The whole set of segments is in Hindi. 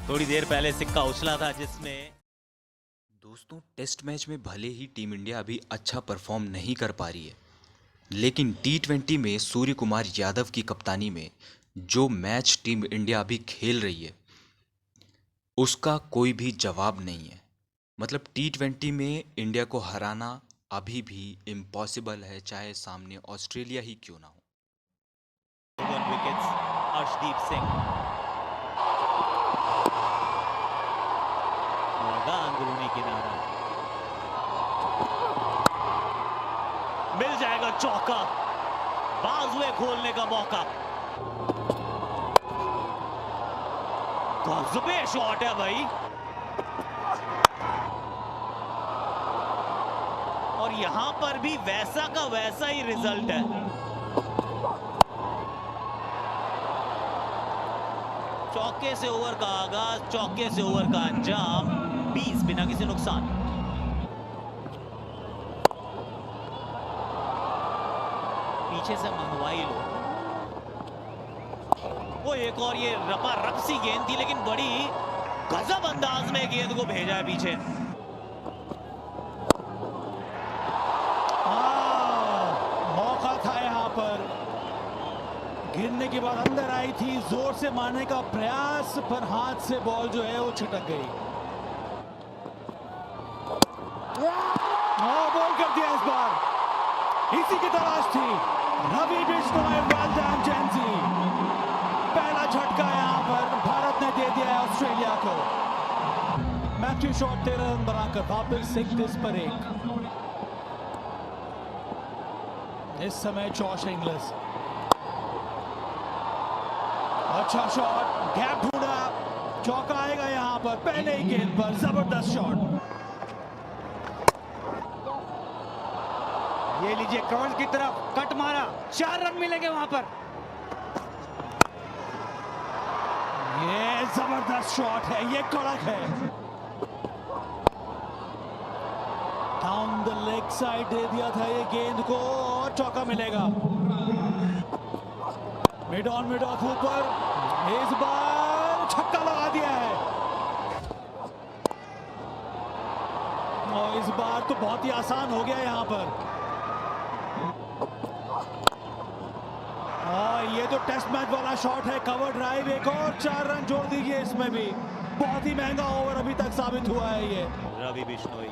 थोड़ी देर पहले सिक्का उछला था जिसमें दोस्तों, टेस्ट मैच में भले ही टीम इंडिया अभी अच्छा परफॉर्म नहीं कर पा रही है, लेकिन टी20 में सूर्य कुमार यादव की कप्तानी में जो मैच टीम इंडिया अभी खेल रही है उसका कोई भी जवाब नहीं है। मतलब टी20 में इंडिया को हराना अभी भी इम्पॉसिबल है, चाहे सामने ऑस्ट्रेलिया ही क्यों ना हो। विकेट्स अर्शदीप सिंह लगा अंदरूनी किनारा, मिल जाएगा चौका, बाजुए खोलने का मौका। गजबे शॉट है भाई, और यहां पर भी वैसा का वैसा ही रिजल्ट है। चौके से ओवर का आगाज, चौके से ओवर का अंजाम, 20 बिना किसी नुकसान। पीछे से मंगवाई लो, वो एक और ये रपा रप सी गेंद थी, लेकिन बड़ी गजब अंदाज में गेंद को भेजा है पीछे। मौका था यहाँ पर, गिरने के बाद अंदर आई थी, जोर से मारने का प्रयास, पर हाथ से बॉल जो है वो छिटक गई। बॉल कर दिया इस बार, इसी की तलाश थी। रवि बिश्नोई, वेल डन जेंजी। पहला झटका यहाँ पर भारत ने दे दिया है ऑस्ट्रेलिया को। मैथ्यू शॉट 13 रन बनाकर वापस 31 पर 1। इस समय जॉश इंग्लिश, अच्छा शॉट, गैप ढूंढा, चौका आएगा यहां पर पहले ही गेंद पर। जबरदस्त शॉट, ये लीजिए कवर की तरफ कट मारा, 4 रन मिलेंगे वहां पर। ये जबरदस्त शॉट है, ये कड़क है। डाउन द लेग साइड दे दिया था ये गेंद को, और चौका मिलेगा। मिड ऑन ऊपर, इस बार छक्का लगा दिया है, और इस बार तो बहुत ही आसान हो गया यहां पर। ये तो टेस्ट मैच वाला शॉट है, कवर ड्राइव, एक और 4 रन जोड़ दीजिए इसमें भी। बहुत ही महंगा ओवर अभी तक साबित हुआ है ये। रवि बिश्नोई,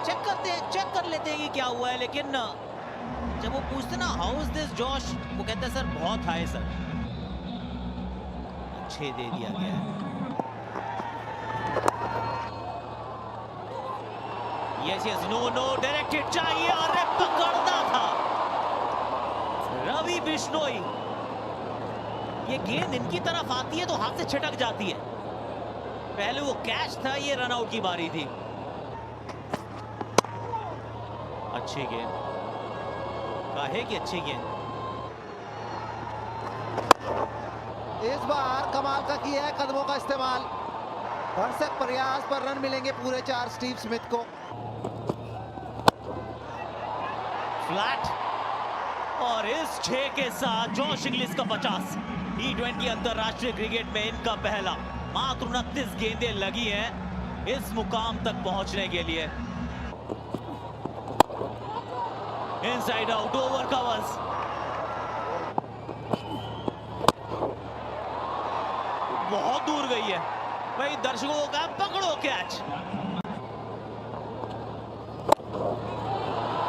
चेक कर लेते हैं कि क्या हुआ है, लेकिन जब वो पूछते ना हाउ इज दिस जॉश, वो कहते हैं सर बहुत हाई सर। 6 दे दिया गया है। Yes yes, no no, directed चाहिए, अरे पकड़ना था रवि बिश्नोई। ये गेंद इनकी तरफ आती है तो हाथ से छिटक जाती है। पहले वो कैच था, ये रन आउट की बारी थी। अच्छी गेंद, काहे की अच्छी गेंद। इस बार कमाल का किया है कदमों का इस्तेमाल। भरसक प्रयास पर रन मिलेंगे पूरे 4 स्टीव स्मिथ को। फ्लैट, और इस 6 के साथ जॉश इंग्लिश का 50। टी20 अंतरराष्ट्रीय क्रिकेट में इनका पहला। मात्र 29 गेंदें लगी हैं इस मुकाम तक पहुंचने के लिए। इनसाइड आउट, ओवर कवर्स, बहुत दूर गई है भाई। दर्शकों का पकड़ो कैच।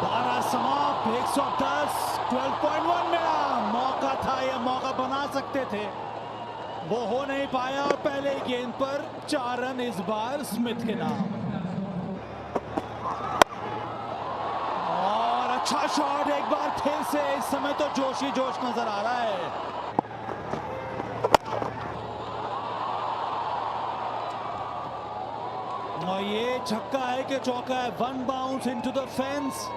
12 समाप्त, 110, 12.1 मिला। मौका था, यह मौका बना सकते थे, वो हो नहीं पाया, और पहले गेंद पर 4 रन इस बार स्मिथ के नाम। और अच्छा शॉट एक बार फिर से, इस समय तो जोश ही जोश नजर आ रहा है। और ये छक्का है कि चौका है। 1 बाउंस इनटू द फेंस।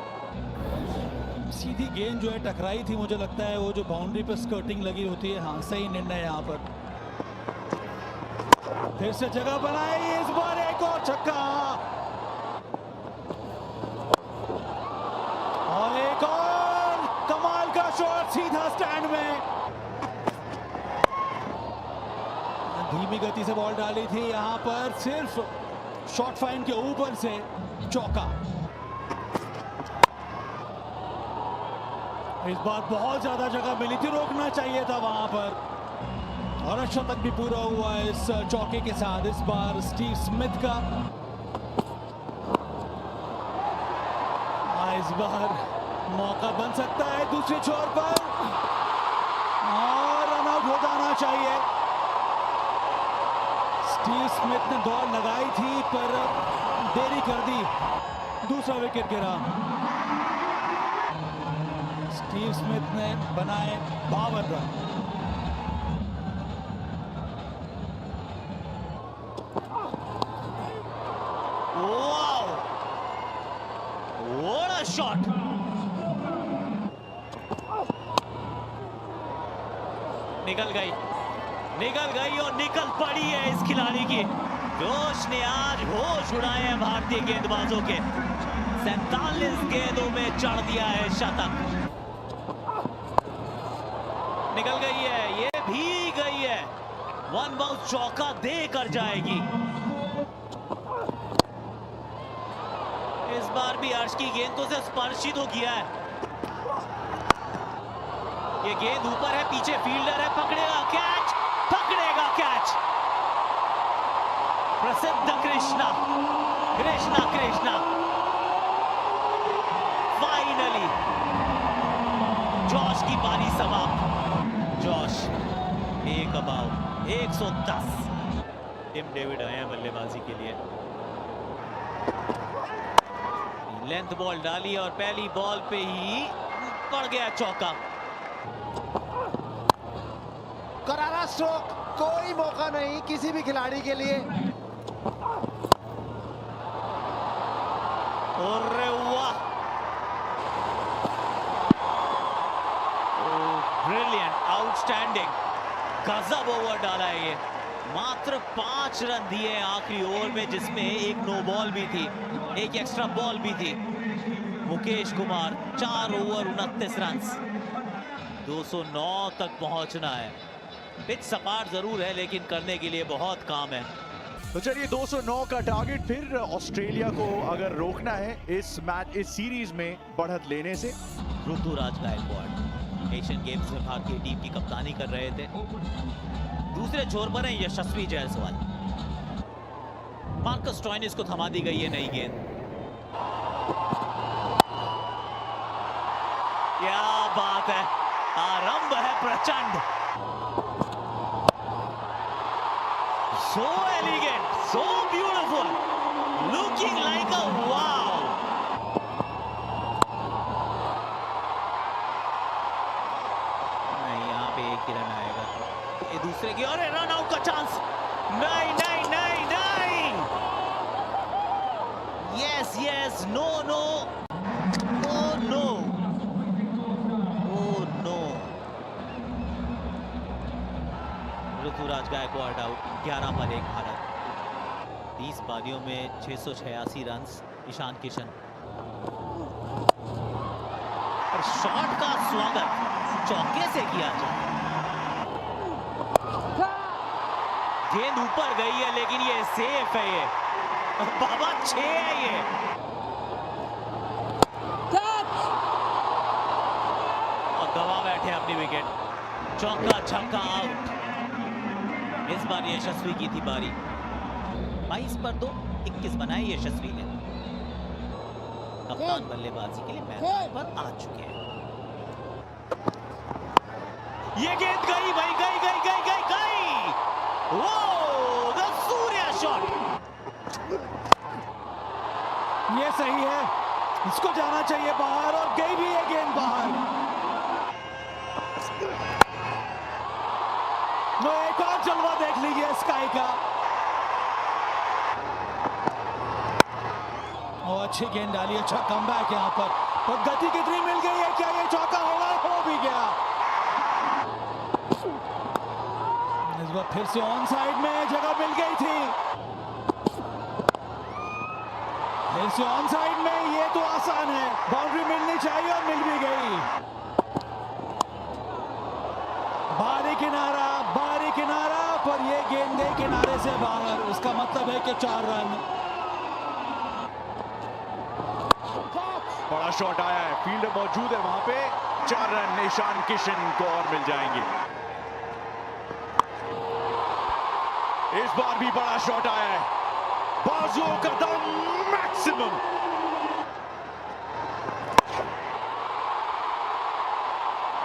सीधी गेंद जो है टकराई थी, मुझे लगता है वो जो बाउंड्री पर स्कर्टिंग लगी होती है। हाँ, सही निर्णय यहाँ पर। फिर से जगह बनाई, इस बार एक और छक्का, और एक और कमाल का शॉट सीधा स्टैंड में। धीमी गति से बॉल डाली थी, यहां पर सिर्फ शॉर्ट फाइन के ऊपर से चौका। इस बार बहुत ज्यादा जगह मिली थी, रोकना चाहिए था वहां पर। और शतक भी पूरा हुआ इस चौके के साथ। इस बार स्टीव स्मिथ का इस बार मौका बन सकता है दूसरे छोर पर, और रन आउट हो जाना चाहिए। स्टीव स्मिथ ने दौड़ लगाई थी पर देरी कर दी, दूसरा विकेट गिरा। स्टीव स्मिथ ने बनाए 52 run. Wow, what a shot. निकल गई और निकल पड़ी है इस खिलाड़ी की। जोश ने आज होश उड़ाए हैं भारतीय गेंदबाजों के। 47 गेंदों में चढ़ दिया है शतक। निकल गई है, ये भी गई है। वन बाउंस चौका देकर जाएगी। इस बार भी अर्श की गेंद को से स्पर्श ही तो किया है। ये गेंद ऊपर है, पीछे फील्डर है, पकड़ेगा कैच, पकड़ेगा कैच। प्रसिद्ध कृष्णा फाइनली जॉश की बारी समाप्त। जॉश एक अबाउट 110। टिम डेविड आए हैं बल्लेबाजी के लिए। लेंथ बॉल डाली और पहली बॉल पे ही पड़ गया चौका। करारा स्ट्रोक, कोई मौका नहीं किसी भी खिलाड़ी के लिए। अरे वाह, ब्रिलियंट, आउटस्टैंडिंग, गजब ओवर डाला है ये। मात्र 5 रन दिए आखिरी ओवर में, जिसमें एक नो बॉल भी थी, एक एक्स्ट्रा बॉल भी थी। मुकेश कुमार 4 ओवर 29 रन, 209 तक पहुंचना है। पिच सपाट जरूर है लेकिन करने के लिए बहुत काम है। तो चलिए 209 का टारगेट फिर ऑस्ट्रेलिया को अगर रोकना है इस सीरीज में बढ़त लेने से। ऋतुराज गायकवाड़ एशियन गेम्स में भारतीय टीम की कप्तानी कर रहे थे। दूसरे छोर पर है यशस्वी जायसवाल। मार्कस स्टोइनिस को थमा दी गई है नई गेंद। क्या बात है, आरंभ है प्रचंड। So elegant, so beautiful, looking like a wow. नहीं, यहाँ पे एक ही रन आएगा। ये दूसरे की, और रन आउट का चांस। नहीं नहीं नहीं नहीं, yes yes, no no, oh no, oh no. Ruturaj Gaikwad out. 11 पर 1 भारत। 30 पारियों में 686 रन। ईशान किशन और शॉट का स्वागत चौके से किया जाए। गेंद ऊपर गई है लेकिन ये सेफ है। ये बाबा 6 है ये। और गवा बैठे अपनी विकेट। चौका छक्का आउट। इस बार यशस्वी की थी बारी। 22 पर 2, 21 बनाए यशस्वी ने। कप्तान बल्लेबाजी के लिए मैदान पर आ चुके हैं। ये गेंद गई भाई, गई गई गई गई गई। वो द सूर्या शॉट। ये सही है, इसको जाना चाहिए बाहर, और गई भी है गेंद बाहर। एक और जलवा देख लीजिए स्काई का। और अच्छी गेंद डाली, अच्छा कमबैक यहाँ पर। और गति कितनी मिल गई है, क्या ये चौका होगा? हो भी गया। इस बार फिर से ऑन साइड में जगह मिल गई थी। फिर से ऑन साइड में, ये तो आसान है। बाउंड्री मिलनी चाहिए और मिल भी गई। किनारा, बाहरी किनारा, पर ये गेंद गई किनारे से बाहर। इसका मतलब है कि 4 रन। बड़ा शॉट आया है, फील्डर मौजूद है वहां पे। 4 रन ईशान किशन को और मिल जाएंगे। इस बार भी बड़ा शॉट आया है, बाजुओं का दम मैक्सिमम।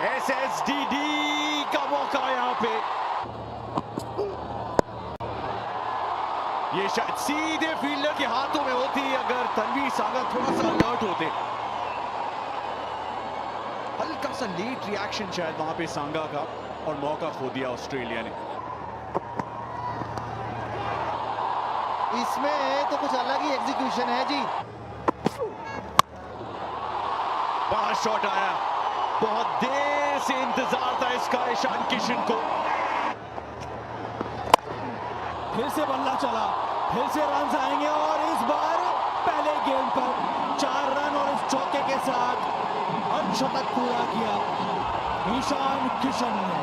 एसएसडीडी का मौका यहां पे। ये शायद सीधे फील्डर के हाथों में होती अगर तनवीर सांगा थोड़ा सा अलर्ट होते। हल्का सा लेट रिएक्शन शायद वहां पे सांगा का, और मौका खो दिया ऑस्ट्रेलिया ने। इसमें तो कुछ अलग ही एग्जीक्यूशन है जी। बड़ा शॉट आया, बहुत देर से इंतजार था इसका ईशान किशन को। फिर से बल्ला चला, फिर से रन आएंगे और इस बार पहले गेंद पर 4 रन और इस चौके के साथ अर्धशतक पूरा किया ईशान किशन ने।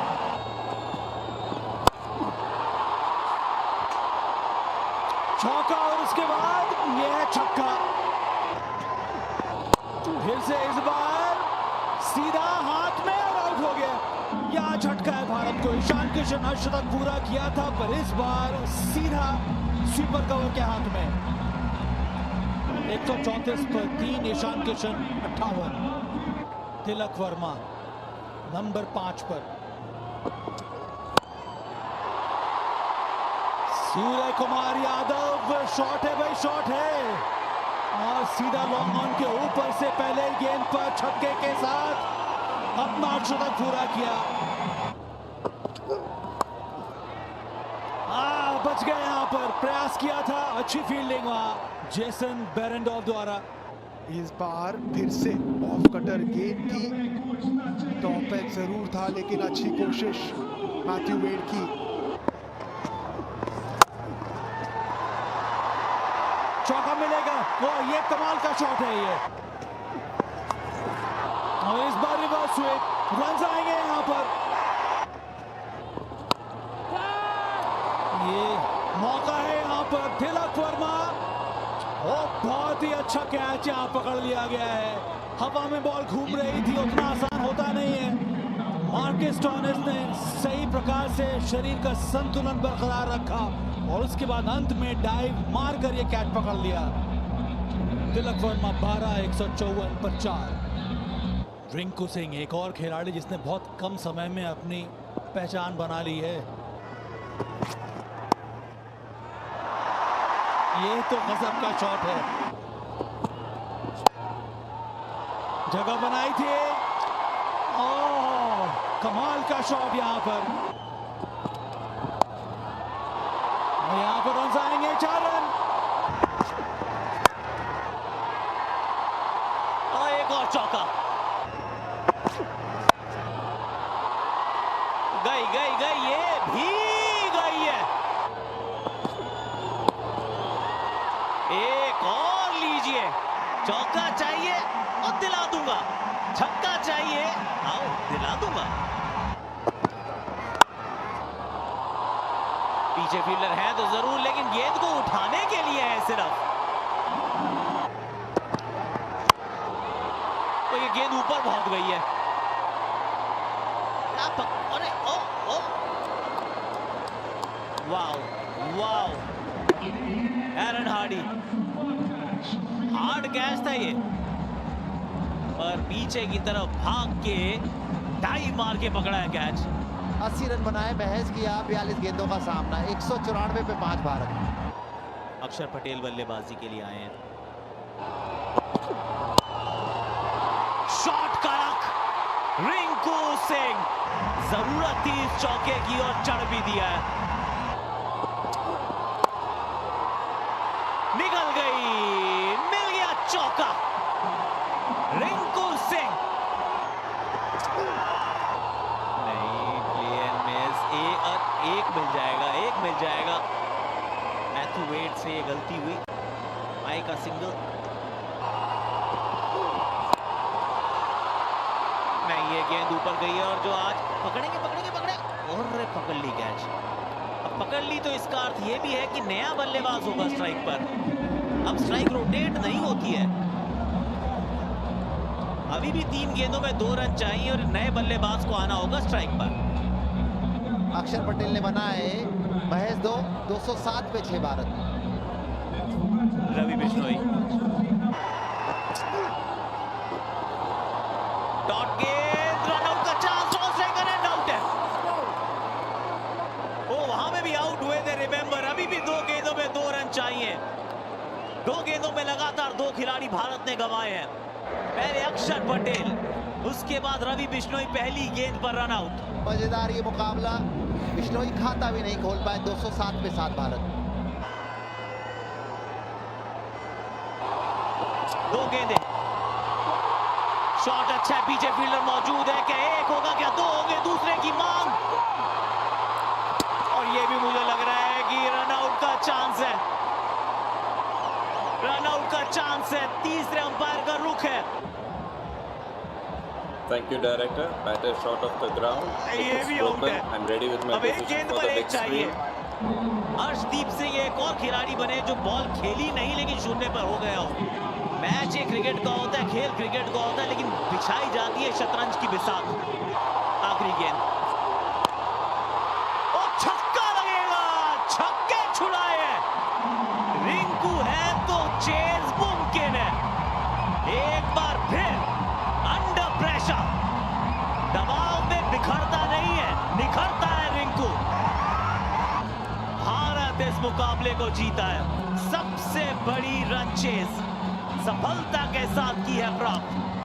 चौका और उसके बाद यह छक्का। फिर से इस बार सीधा हाथ में और आउट हो गया। यह झटका है भारत को। ईशान किशन अर्धशतक पूरा किया था, पर इस बार सीधा स्वीपर कवर के हाथ में। 134 पर 3 ईशान किशन 58। तिलक वर्मा नंबर 5 पर। सूर्य कुमार यादव, शॉट है भाई, शॉट है, और सीधा लॉन्ग ऑन के ऊपर से पहले गेंद पर छक्के के साथ अपना अर्धशतक पूरा किया। बच गए, यहां पर प्रयास किया था, अच्छी फील्डिंग वहां जेसन बेरेंडॉफ द्वारा। इस बार फिर से ऑफ कटर गेंद थी, टॉप एज जरूर था, लेकिन अच्छी कोशिश मैथ्यू वेड की। चौका मिलेगा, वो ये कमाल का शॉट है ये, और इस बार रिवर्स स्वीप, रन आएंगे यहां पर। ये मौका है यहां पर, तिलक वर्मा, बहुत ही अच्छा कैच यहां पकड़ लिया गया है। हवा में बॉल घूम रही थी, उतना आसान होता नहीं है। मार्कस स्टोइनिस ने सही प्रकार से शरीर का संतुलन बरकरार रखा और उसके बाद अंत में डाइव मारकर ये कैच पकड़ लिया। तिलक वर्मा 12, 154 पर 4। रिंकू सिंह एक और खिलाड़ी जिसने बहुत कम समय में अपनी पहचान बना ली है। ये तो गजब का शॉट है, जगह बनाई थी, ओह कमाल का शॉट यहां पर। यहां पर रन आएंगे, 4 रन, और एक और चौका। गई गई गई, ये भी गई है। एक और लीजिए, चौका चाहिए और दिला दूंगा, छक्का चाहिए आओ दिला दूंगा। पीछे फील्डर है तो जरूर, लेकिन गेंद को उठाने के लिए है सिर्फ। तो ये गेंद ऊपर पहुंच गई है। अरे ओ ओ wow wow, Aaron Hardie, hard catch था ये, पर पीछे की तरफ भाग के डाइव मार के पकड़ा है कैच। 80 रन बनाए, महज किया 42 गेंदों का सामना, 194 पे 5 भारत। अक्षर पटेल बल्लेबाजी के लिए आए हैं। शॉट कड़क, रिंकू सिंह, जरूरत थी इस चौके की और चढ़ भी दिया है। निकल गई, मिल गया चौका, रिंकू सिंह। नहीं, प्लेयर मिस, एक मिल जाएगा, एक मिल जाएगा। मैथ्यू वेड से गलती हुई, आई का सिंगल। नहीं, ये गेंद ऊपर गई है और जो आज पकड़ेंगे पकड़ेंगे पकड़े, और पकड़ ली कैच। अब पकड़ ली तो इसका अर्थ ये भी है कि नया बल्लेबाज होगा स्ट्राइक पर। अब स्ट्राइक रोटेट नहीं होती है। अभी भी 3 गेंदों में 2 रन चाहिए और नए बल्लेबाज को आना होगा स्ट्राइक पर। अक्षर पटेल ने बनाए महज 207 पे 6 भारत। रवि बिश्नोई डॉट गेंद, रन आउट का chance, on striker end out है। ओ वहां में भी आउट हुए थे, रिमेंबर। अभी भी 2 गेंदों में 2 रन चाहिए। 2 गेंदों में लगातार 2 खिलाड़ी भारत ने गंवाए हैं। पहले अक्षर पटेल, उसके बाद रवि बिश्नोई पहली गेंद पर रन आउट। मजेदार ये मुकाबला, बिश्नोई खाता भी नहीं खोल पाए। 207 पे 7 भारत। 2 गेंदें, शॉट अच्छा है, पीछे फील्डर मौजूद है। क्या एक होगा, क्या 2 होंगे? दूसरे की मांग, और ये भी मुझे लग रहा है कि रन आउट का चांस है। रन आउट का चांस है, तीसरे अंपायर का रुख है। Thank you, director. Batter short off the ground. ये भी आउट है। I'm ready with my अब एक position गेंद for पर the एक big चाहिए। screen. अर्शदीप सिंह एक और खिलाड़ी बने जो बॉल खेली नहीं लेकिन शून्य पर हो गया हो। मैच ये क्रिकेट का होता है, खेल क्रिकेट का होता है, लेकिन बिछाई जाती है शतरंज की बिसात। आखिरी गेंद, और छक्का लगेगा, छक्के छुड़ाए हैं। रिंकू है तो चेज मुमकिन है। एक बार फिर अंडर प्रेशर, दबाव में बिखरता नहीं है, निखरता है रिंकू। भारत इस मुकाबले को जीता है। सबसे बड़ी रन चेज सफलता के साथ की है प्राप्त।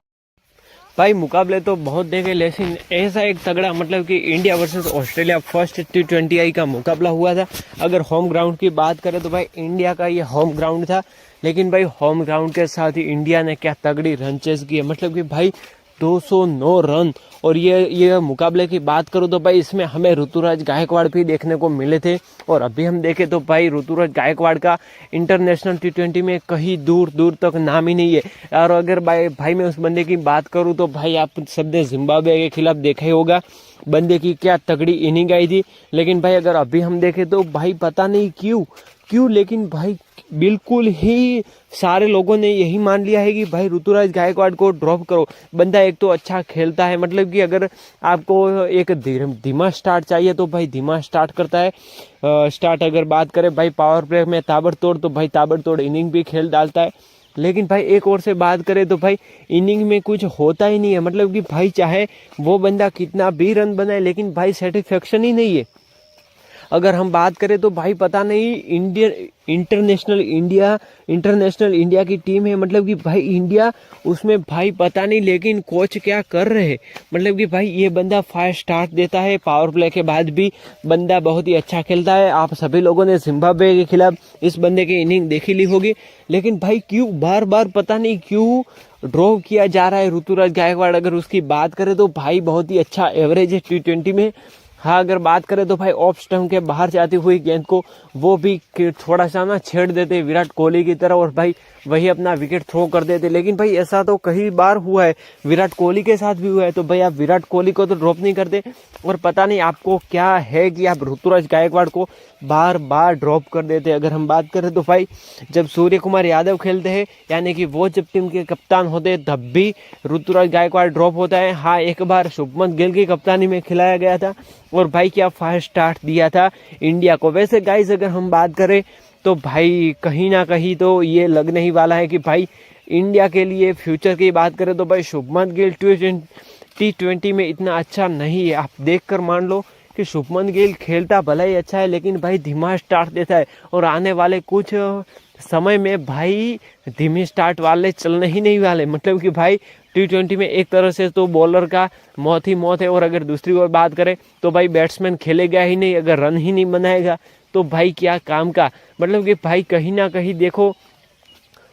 भाई मुकाबले तो बहुत देखे, लेकिन ऐसा एक तगड़ा मतलब कि India versus Australia first T20I का मुकाबला हुआ था। अगर होम ग्राउंड की बात करें तो भाई इंडिया का ये होम ग्राउंड था, लेकिन भाई होम ग्राउंड के साथ ही इंडिया ने क्या तगड़ी रन चेज की है। मतलब कि भाई 209 रन। और ये मुकाबले की बात करूं तो भाई इसमें हमें ऋतुराज गायकवाड़ भी देखने को मिले थे। और अभी हम देखें तो भाई ऋतुराज गायकवाड़ का इंटरनेशनल T20 में कहीं दूर दूर तक नाम ही नहीं है। और अगर भाई मैं उस बंदे की बात करूं तो भाई आप सबने जिम्बाब्वे के खिलाफ देखा ही होगा, बंदे की क्या तगड़ी इनिंग आई थी। लेकिन भाई अगर अभी हम देखें तो भाई पता नहीं क्यों लेकिन भाई बिल्कुल ही सारे लोगों ने यही मान लिया है कि भाई ऋतुराज गायकवाड़ को ड्रॉप करो। बंदा एक तो अच्छा खेलता है, मतलब कि अगर आपको एक धीमा स्टार्ट चाहिए तो भाई धीमा स्टार्ट करता है। स्टार्ट अगर बात करें भाई पावर प्ले में ताबड़तोड़, तो भाई ताबड़तोड़ इनिंग भी खेल डालता है। लेकिन भाई एक और से बात करें तो भाई इनिंग में कुछ होता ही नहीं है। मतलब कि भाई चाहे वो बंदा कितना भी रन बनाए, लेकिन भाई सेटिस्फेक्शन ही नहीं है। अगर हम बात करें तो भाई पता नहीं इंटरनेशनल इंडिया की टीम है, मतलब कि भाई इंडिया उसमें भाई पता नहीं, लेकिन कोच क्या कर रहे हैं। मतलब कि भाई ये बंदा 5 स्टार देता है, पावर प्ले के बाद भी बंदा बहुत ही अच्छा खेलता है। आप सभी लोगों ने जिम्बाब्वे के खिलाफ इस बंदे की इनिंग देखी ली होगी, लेकिन भाई क्यों बार बार पता नहीं क्यों ड्रॉप किया जा रहा है ऋतुराज गायकवाड़। अगर उसकी बात करें तो भाई बहुत ही अच्छा एवरेज है T20 में। हाँ अगर बात करें तो भाई ऑफ स्टंप के बाहर जाती हुई गेंद को वो भी थोड़ा सा ना छेड़ देते विराट कोहली की तरह, और भाई वही अपना विकेट थ्रो कर देते। लेकिन भाई ऐसा तो कई बार हुआ है, विराट कोहली के साथ भी हुआ है। तो भाई आप विराट कोहली को तो ड्रॉप नहीं करते, और पता नहीं आपको क्या है कि आप ऋतुराज गायकवाड़ को बार बार ड्रॉप कर देते। अगर हम बात करें तो भाई जब सूर्य कुमार यादव खेलते हैं, यानी कि वो जब टीम के कप्तान होते हैं, तब भी ऋतुराज गायकवाड़ ड्रॉप होता है। हाँ एक बार शुभमन गिल की कप्तानी में खिलाया गया था, और भाई क्या 5 स्टार दिया था इंडिया को। वैसे गाइस अगर हम बात करें तो भाई कहीं ना कहीं तो ये लगने ही वाला है कि भाई इंडिया के लिए फ्यूचर की बात करें तो भाई शुभमन गिल T20 में इतना अच्छा नहीं है। आप देखकर मान लो कि शुभमन गिल खेलता भला ही अच्छा है, लेकिन भाई धीमा स्टार्ट देता है, और आने वाले कुछ समय में भाई धीमी स्टार्ट वाले चलने ही नहीं वाले। मतलब कि भाई T20 में एक तरह से तो बॉलर का मौत ही मौत है, और अगर दूसरी ओर बात करें तो भाई बैट्समैन खेलेगा ही नहीं। अगर रन ही नहीं बनाएगा तो भाई क्या काम का। मतलब कि भाई कहीं ना कहीं देखो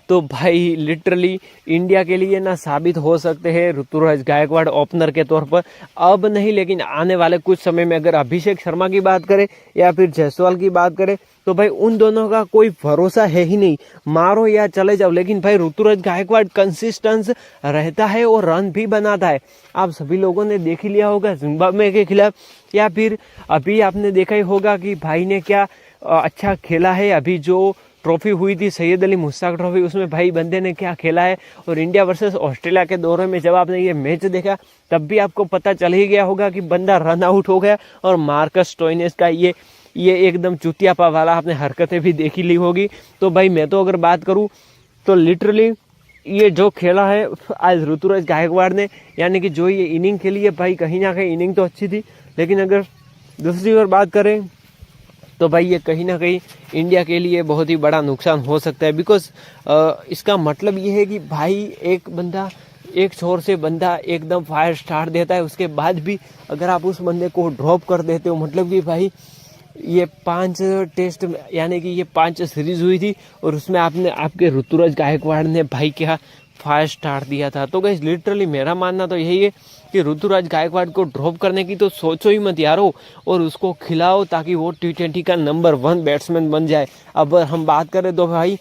तो भाई लिटरली इंडिया के लिए ना साबित हो सकते हैं ऋतुराज गायकवाड़ ओपनर के तौर पर। अब नहीं, लेकिन आने वाले कुछ समय में अगर अभिषेक शर्मा की बात करें या फिर जायसवाल की बात करें तो भाई उन दोनों का कोई भरोसा है ही नहीं, मारो या चले जाओ। लेकिन भाई ऋतुराज गायकवाड़ कंसिस्टेंस रहता है और रन भी बनाता है। आप सभी लोगों ने देख ही लिया होगा जिम्बाब्वे के खिलाफ, या फिर अभी आपने देखा ही होगा कि भाई ने क्या अच्छा खेला है। अभी जो ट्रॉफी हुई थी सैयद अली मुश्ताक ट्रॉफी, उसमें भाई बंदे ने क्या खेला है। और इंडिया वर्सेस ऑस्ट्रेलिया के दौरे में जब आपने ये मैच देखा तब भी आपको पता चल ही गया होगा कि बंदा रन आउट हो गया। और मार्कस स्टोइनिस का ये एकदम चुतियापा वाला आपने हरकतें भी देखी ली होगी। तो भाई मैं तो अगर बात करूँ तो लिटरली ये जो खेला है आज ऋतुराज गायकवाड़ ने, यानी कि जो ये इनिंग खेली है भाई, कहीं ना कहीं इनिंग तो अच्छी थी, लेकिन अगर दूसरी ओर बात करें तो भाई ये कहीं ना कहीं इंडिया के लिए बहुत ही बड़ा नुकसान हो सकता है। बिकॉज इसका मतलब ये है कि भाई एक बंदा, एक छोर से बंदा एकदम फायर स्टार्ट देता है, उसके बाद भी अगर आप उस बंदे को ड्रॉप कर देते हो, मतलब कि भाई ये 5 टेस्ट यानी कि ये 5 सीरीज हुई थी और उसमें आपके ऋतुराज गायकवाड़ ने भाई क्या फायर स्टार्ट दिया था। तो गाइस लिटरली मेरा मानना तो यही है कि ऋतुराज गायकवाड़ को ड्रॉप करने की तो सोचो ही मत यारो, और उसको खिलाओ ताकि वो T20 का नंबर 1 बैट्समैन बन जाए। अब हम बात करें तो भाई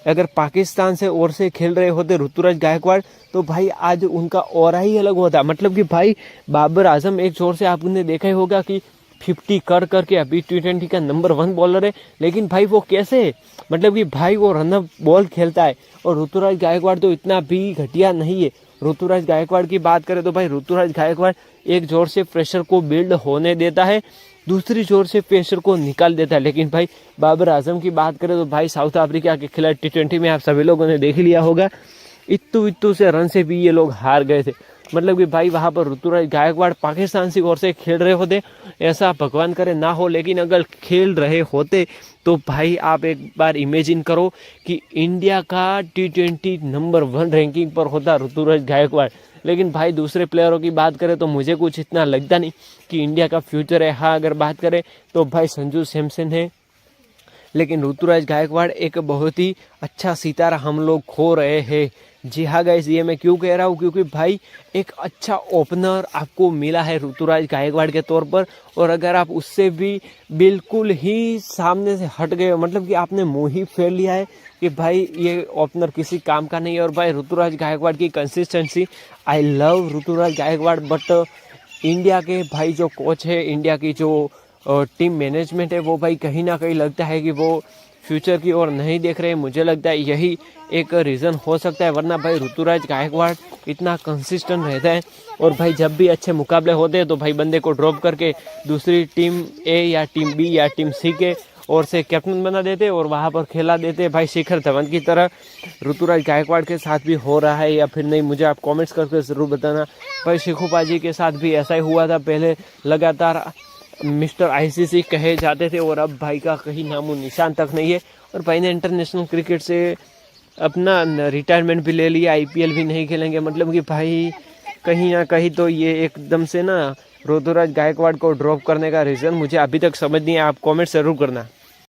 अगर पाकिस्तान से ओर से खेल रहे होते ऋतुराज गायकवाड़ तो भाई आज उनका ऑरा ही अलग होता। मतलब कि भाई बाबर आजम एक छोर से आपने देखा ही होगा कि 50 करके अभी T20 का नंबर 1 बॉलर है, लेकिन भाई वो कैसे, मतलब कि भाई वो रनअप बॉल खेलता है। और ऋतुराज गायकवाड़ तो इतना भी घटिया नहीं है। ऋतुराज गायकवाड़ की बात करें तो भाई ऋतुराज गायकवाड़ एक जोर से प्रेशर को बिल्ड होने देता है, दूसरी जोर से प्रेशर को निकाल देता है। लेकिन भाई बाबर आजम की बात करें तो भाई साउथ अफ्रीका के खिलाड़ी T20 में आप सभी लोगों ने देख लिया होगा, इत्तू से रन से भी ये लोग हार गए थे। मतलब कि भाई वहाँ पर ऋतुराज गायकवाड़ पाकिस्तान की ओर से खेल रहे होते, ऐसा भगवान करे ना हो, लेकिन अगर खेल रहे होते तो भाई आप एक बार इमेजिन करो कि इंडिया का T20 नंबर 1 रैंकिंग पर होता ऋतुराज गायकवाड़। लेकिन भाई दूसरे प्लेयरों की बात करें तो मुझे कुछ इतना लगता नहीं कि इंडिया का फ्यूचर है। हाँ अगर बात करें तो भाई संजू सैमसन है, लेकिन ऋतुराज गायकवाड़ एक बहुत ही अच्छा सितारा हम लोग खो रहे हैं। जी हाँ गाइस, ये मैं क्यों कह रहा हूँ, क्योंकि भाई एक अच्छा ओपनर आपको मिला है ऋतुराज गायकवाड़ के तौर पर, और अगर आप उससे भी बिल्कुल ही सामने से हट गए, मतलब कि आपने मुँह ही फेर लिया है कि भाई ये ओपनर किसी काम का नहीं है। और भाई ऋतुराज गायकवाड़ की consistency, I love Ruturaj Gaikwad, but India के भाई जो कोच है, इंडिया की जो टीम मैनेजमेंट है, वो भाई कहीं ना कहीं लगता है कि वो फ्यूचर की ओर नहीं देख रहे। मुझे लगता है यही एक रीज़न हो सकता है, वरना भाई ऋतुराज गायकवाड़ इतना कंसिस्टेंट रहता है। और भाई जब भी अच्छे मुकाबले होते हैं तो भाई बंदे को ड्रॉप करके दूसरी टीम ए या टीम बी या टीम सी के ओर से कैप्टन बना देते और वहाँ पर खेला देते। भाई शिखर धवन की तरह ऋतुराज गायकवाड़ के साथ भी हो रहा है या फिर नहीं, मुझे आप कॉमेंट्स करके ज़रूर बताना। भाई शिखू पाजी के साथ भी ऐसा ही हुआ था, पहले लगातार मिस्टर ICC कहे जाते थे और अब भाई का कहीं नामो निशान तक नहीं है। और भाई ने इंटरनेशनल क्रिकेट से अपना रिटायरमेंट भी ले लिया, IPL भी नहीं खेलेंगे। मतलब कि भाई कहीं ना कहीं तो ये एकदम से ना ऋतुराज गायकवाड़ को ड्रॉप करने का रीज़न मुझे अभी तक समझ नहीं है। आप कमेंट ज़रूर करना।